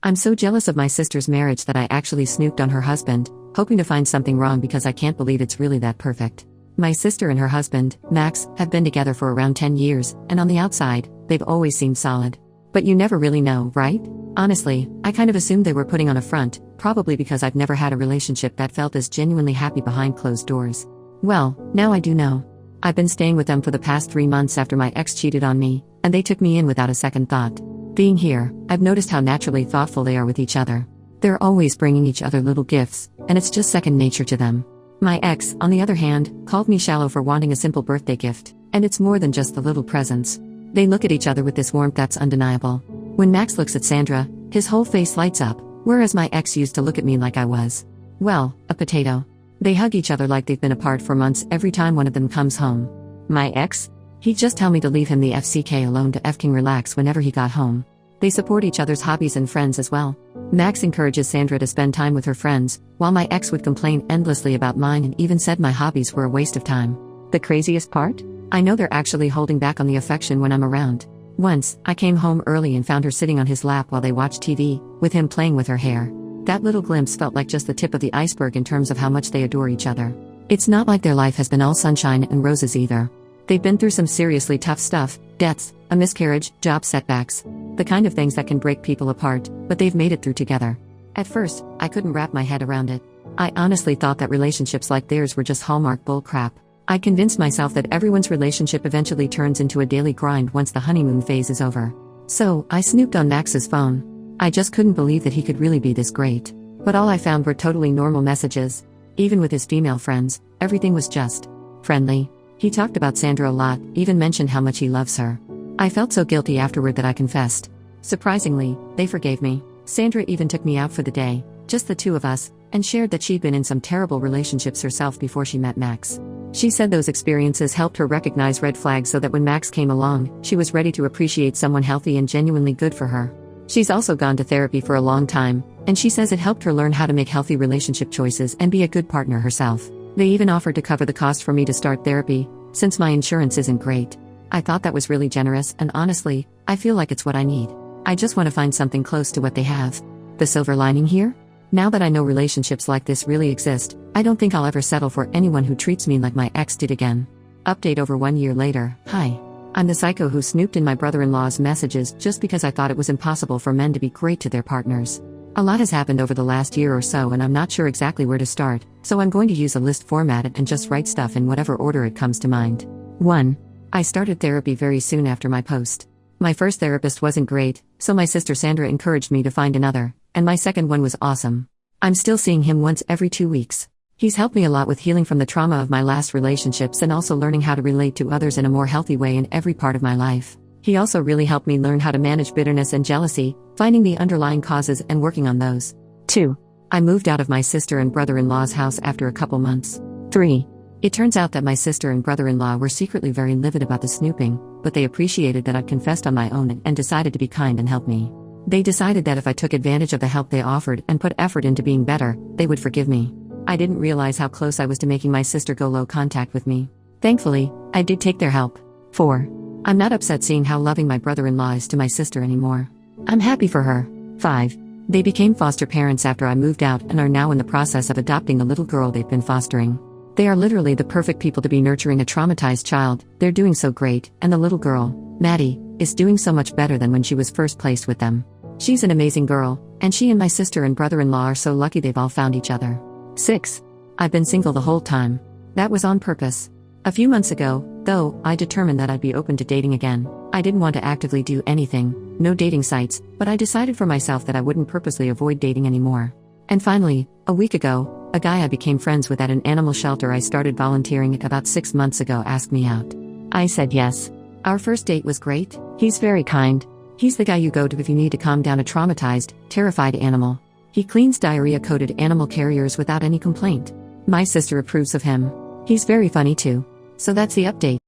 I'm so jealous of my sister's marriage that I actually snooped on her husband, hoping to find something wrong because I can't believe it's really that perfect. My sister and her husband, Max, have been together for around 10 years, and on the outside, they've always seemed solid. But you never really know, right? Honestly, I kind of assumed they were putting on a front, probably because I've never had a relationship that felt as genuinely happy behind closed doors. Well, now I do know. I've been staying with them for the past 3 months after my ex cheated on me, and they took me in without a second thought. Being here, I've noticed how naturally thoughtful they are with each other. They're always bringing each other little gifts, and it's just second nature to them. My ex, on the other hand, called me shallow for wanting a simple birthday gift, and it's more than just the little presents. They look at each other with this warmth that's undeniable. When Max looks at Sandra, his whole face lights up, whereas my ex used to look at me like I was, well, a potato. They hug each other like they've been apart for months every time one of them comes home. My ex? He'd just tell me to leave him the FCK alone to effing relax whenever he got home. They support each other's hobbies and friends as well. Max encourages Sandra to spend time with her friends, while my ex would complain endlessly about mine and even said my hobbies were a waste of time. The craziest part? I know they're actually holding back on the affection when I'm around. Once, I came home early and found her sitting on his lap while they watched TV, with him playing with her hair. That little glimpse felt like just the tip of the iceberg in terms of how much they adore each other. It's not like their life has been all sunshine and roses either. They've been through some seriously tough stuff, deaths, a miscarriage, job setbacks. The kind of things that can break people apart, but they've made it through together. At first, I couldn't wrap my head around it. I honestly thought that relationships like theirs were just Hallmark bullcrap. I convinced myself that everyone's relationship eventually turns into a daily grind once the honeymoon phase is over. So, I snooped on Max's phone. I just couldn't believe that he could really be this great. But all I found were totally normal messages. Even with his female friends, everything was just friendly. He talked about Sandra a lot, even mentioned how much he loves her. I felt so guilty afterward that I confessed. Surprisingly, they forgave me. Sandra even took me out for the day, just the two of us, and shared that she'd been in some terrible relationships herself before she met Max. She said those experiences helped her recognize red flags so that when Max came along, she was ready to appreciate someone healthy and genuinely good for her. She's also gone to therapy for a long time, and she says it helped her learn how to make healthy relationship choices and be a good partner herself. They even offered to cover the cost for me to start therapy, since my insurance isn't great. I thought that was really generous, and honestly, I feel like it's what I need. I just want to find something close to what they have. The silver lining here? Now that I know relationships like this really exist, I don't think I'll ever settle for anyone who treats me like my ex did again. Update over 1 year later. Hi. I'm the psycho who snooped in my brother-in-law's messages just because I thought it was impossible for men to be great to their partners. A lot has happened over the last year or so and I'm not sure exactly where to start, so I'm going to use a list format and just write stuff in whatever order it comes to mind. 1. I started therapy very soon after my post. My first therapist wasn't great, so my sister Sandra encouraged me to find another, and my second one was awesome. I'm still seeing him once every 2 weeks. He's helped me a lot with healing from the trauma of my last relationships and also learning how to relate to others in a more healthy way in every part of my life. He also really helped me learn how to manage bitterness and jealousy, finding the underlying causes and working on those. 2. I moved out of my sister and brother-in-law's house after a couple months. 3. It turns out that my sister and brother-in-law were secretly very livid about the snooping, but they appreciated that I'd confessed on my own and decided to be kind and help me. They decided that if I took advantage of the help they offered and put effort into being better, they would forgive me. I didn't realize how close I was to making my sister go low contact with me. Thankfully, I did take their help. 4. I'm not upset seeing how loving my brother-in-law is to my sister anymore. I'm happy for her. 5. They became foster parents after I moved out and are now in the process of adopting a little girl they've been fostering. They are literally the perfect people to be nurturing a traumatized child. They're doing so great, and the little girl, Maddie, is doing so much better than when she was first placed with them. She's an amazing girl, and she and my sister and brother-in-law are so lucky they've all found each other. 6. I've been single the whole time. That was on purpose. A few months ago, though, I determined that I'd be open to dating again. I didn't want to actively do anything, no dating sites, but I decided for myself that I wouldn't purposely avoid dating anymore. And finally, a week ago, a guy I became friends with at an animal shelter I started volunteering at about 6 months ago asked me out. I said yes. Our first date was great. He's very kind. He's the guy you go to if you need to calm down a traumatized, terrified animal. He cleans diarrhea-coated animal carriers without any complaint. My sister approves of him. He's very funny too. So that's the update.